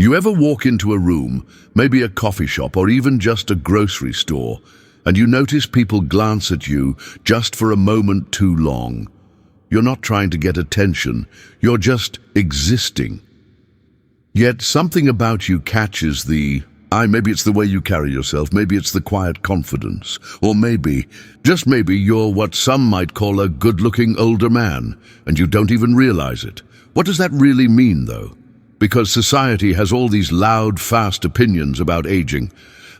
You ever walk into a room, maybe a coffee shop or even just a grocery store, and you notice people glance at you just for a moment too long? You're not trying to get attention, you're just existing. Yet something about you catches the eye. Maybe it's the way you carry yourself, maybe it's the quiet confidence, or maybe, just maybe, you're what some might call a good-looking older man, and you don't even realize it. What does that really mean, though? Because society has all these loud, fast opinions about aging,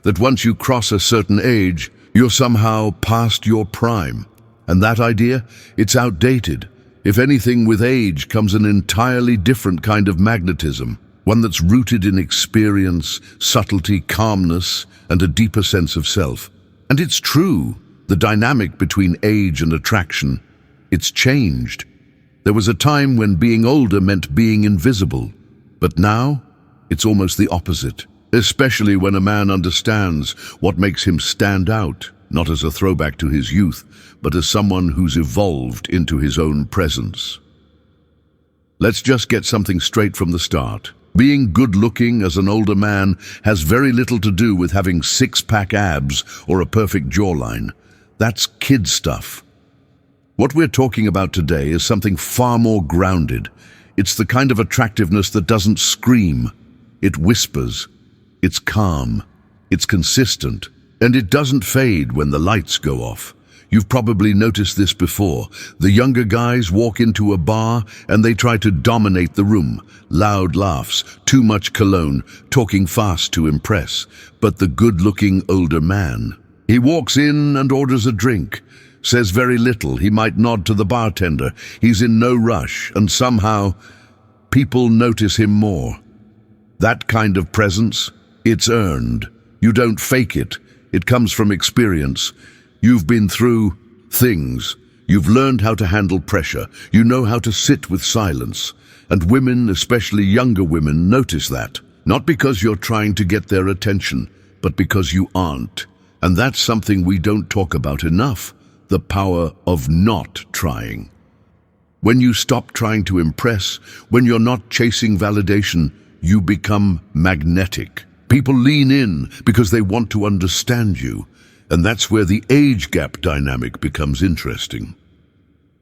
that once you cross a certain age, you're somehow past your prime. And that idea, it's outdated. If anything, with age comes an entirely different kind of magnetism, one that's rooted in experience, subtlety, calmness, and a deeper sense of self. And it's true, the dynamic between age and attraction, it's changed. There was a time when being older meant being invisible, but now it's almost the opposite, especially when a man understands what makes him stand out, not as a throwback to his youth, but as someone who's evolved into his own presence. Let's just get something straight from the start. Being good-looking as an older man has very little to do with having six-pack abs or a perfect jawline. That's kid stuff. What we're talking about today is something far more grounded. It's the kind of attractiveness that doesn't scream. It whispers. It's calm. It's consistent. And it doesn't fade when the lights go off. You've probably noticed this before. The younger guys walk into a bar and they try to dominate the room. Loud laughs, too much cologne, talking fast to impress. But the good-looking older man, he walks in and orders a drink, says very little. He might nod to the bartender. He's in no rush, and somehow people notice him more. That kind of presence, it's earned. You don't fake it. It comes from experience. You've been through things. You've learned how to handle pressure. You know how to sit with silence. And women, especially younger women, notice that. Not because you're trying to get their attention, but because you aren't. And that's something we don't talk about enough. The power of not trying. When you stop trying to impress, when you're not chasing validation, you become magnetic. People lean in because they want to understand you. And that's where the age gap dynamic becomes interesting.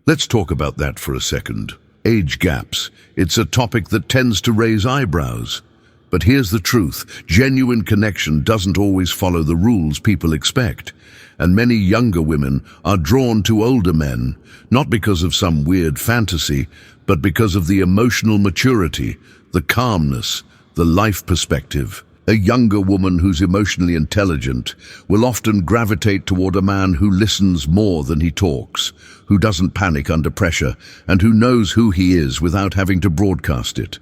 Let's talk about that for a second. Age gaps. It's a topic that tends to raise eyebrows. But here's the truth. Genuine connection doesn't always follow the rules people expect. And many younger women are drawn to older men, not because of some weird fantasy, but because of the emotional maturity, the calmness, the life perspective. A younger woman who's emotionally intelligent will often gravitate toward a man who listens more than he talks, who doesn't panic under pressure, and who knows who he is without having to broadcast it.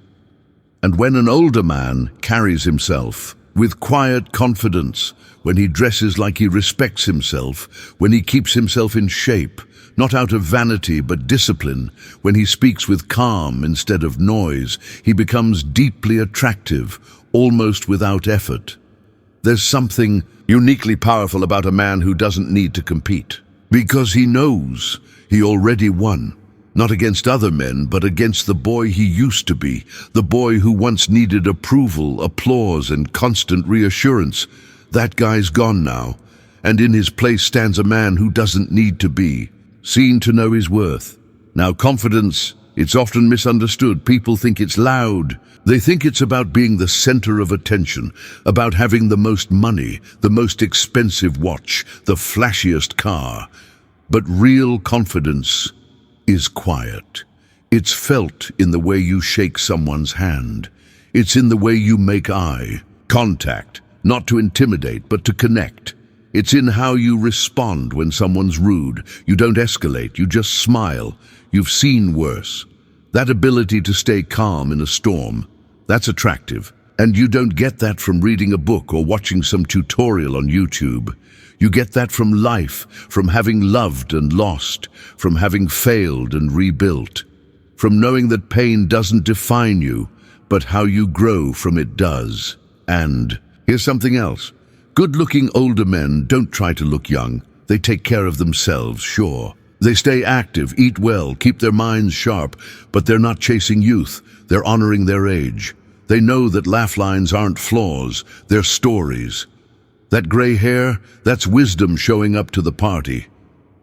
And when an older man carries himself with quiet confidence, when he dresses like he respects himself, when he keeps himself in shape, not out of vanity but discipline, when he speaks with calm instead of noise, he becomes deeply attractive, almost without effort. There's something uniquely powerful about a man who doesn't need to compete, because he knows he already won, not against other men, but against the boy he used to be, the boy who once needed approval, applause, and constant reassurance. That guy's gone now, and in his place stands a man who doesn't need to be, seen to know his worth. Now, confidence, it's often misunderstood. People think it's loud. They think it's about being the center of attention, about having the most money, the most expensive watch, the flashiest car. But real confidence is quiet. It's felt in the way you shake someone's hand. It's in the way you make eye contact, not to intimidate, but to connect. It's in how you respond when someone's rude. You don't escalate, you just smile. You've seen worse. That ability to stay calm in a storm, that's attractive. And you don't get that from reading a book or watching some tutorial on YouTube. You get that from life, from having loved and lost, from having failed and rebuilt, from knowing that pain doesn't define you, but how you grow from it does. And here's something else. Good-looking older men don't try to look young. They take care of themselves, sure. They stay active, eat well, keep their minds sharp, but they're not chasing youth. They're honoring their age. They know that laugh lines aren't flaws, they're stories. That gray hair, that's wisdom showing up to the party.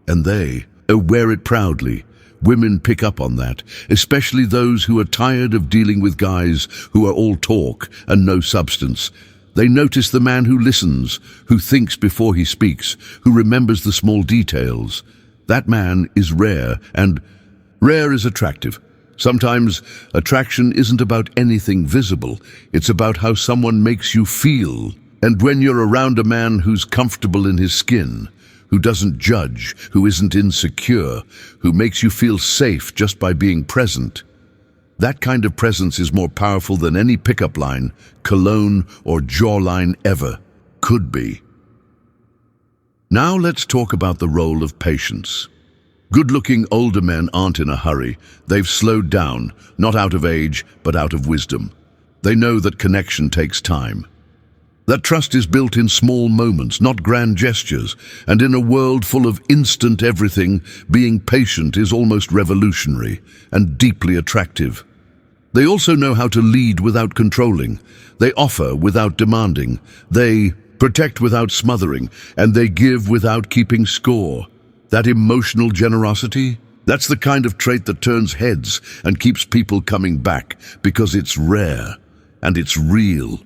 And they wear it proudly. Women pick up on that, especially those who are tired of dealing with guys who are all talk and no substance. They notice the man who listens, who thinks before he speaks, who remembers the small details. That man is rare, and rare is attractive. Sometimes attraction isn't about anything visible. It's about how someone makes you feel. And when you're around a man who's comfortable in his skin, who doesn't judge, who isn't insecure, who makes you feel safe just by being present, that kind of presence is more powerful than any pickup line, cologne, or jawline ever could be. Now let's talk about the role of patience. Good-looking older men aren't in a hurry. They've slowed down, not out of age, but out of wisdom. They know that connection takes time. That trust is built in small moments, not grand gestures, and in a world full of instant everything, being patient is almost revolutionary and deeply attractive. They also know how to lead without controlling. They offer without demanding. They protect without smothering, and they give without keeping score. That emotional generosity, that's the kind of trait that turns heads and keeps people coming back because it's rare and it's real.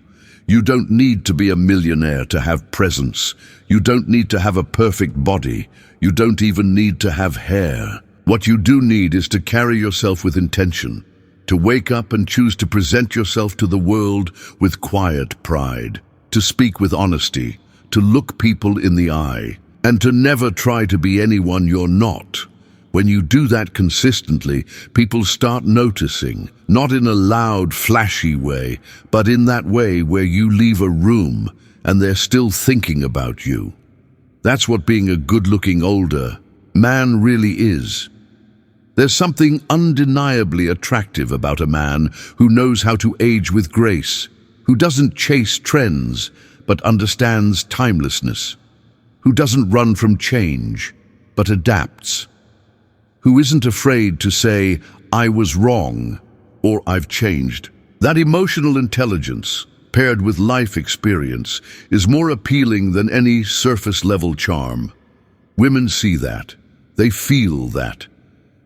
You don't need to be a millionaire to have presence. You don't need to have a perfect body. You don't even need to have hair. What you do need is to carry yourself with intention, to wake up and choose to present yourself to the world with quiet pride, to speak with honesty, to look people in the eye, and to never try to be anyone you're not. When you do that consistently, people start noticing, not in a loud, flashy way, but in that way where you leave a room and they're still thinking about you. That's what being a good-looking older man really is. There's something undeniably attractive about a man who knows how to age with grace, who doesn't chase trends, but understands timelessness, who doesn't run from change, but adapts, who isn't afraid to say, "I was wrong," or "I've changed." That emotional intelligence, paired with life experience, is more appealing than any surface-level charm. Women see that. They feel that.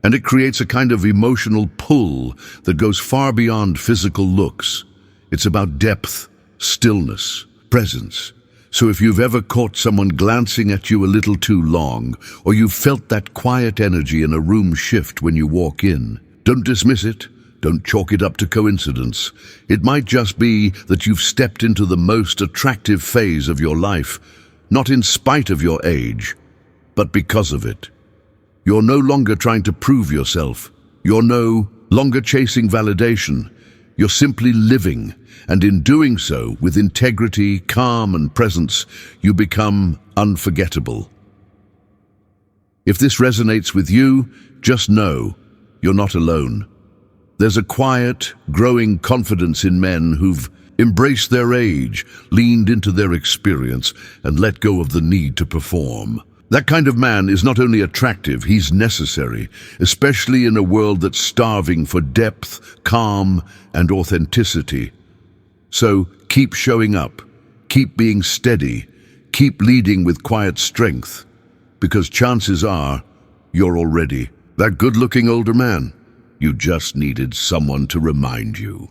And it creates a kind of emotional pull that goes far beyond physical looks. It's about depth, stillness, presence. So if you've ever caught someone glancing at you a little too long, or you've felt that quiet energy in a room shift when you walk in, don't dismiss it. Don't chalk it up to coincidence. It might just be that you've stepped into the most attractive phase of your life, not in spite of your age, but because of it. You're no longer trying to prove yourself. You're no longer chasing validation. You're simply living, and in doing so, with integrity, calm, and presence, you become unforgettable. If this resonates with you, just know you're not alone. There's a quiet, growing confidence in men who've embraced their age, leaned into their experience, and let go of the need to perform. That kind of man is not only attractive, he's necessary, especially in a world that's starving for depth, calm, and authenticity. So keep showing up, keep being steady, keep leading with quiet strength, because chances are you're already that good-looking older man. You just needed someone to remind you.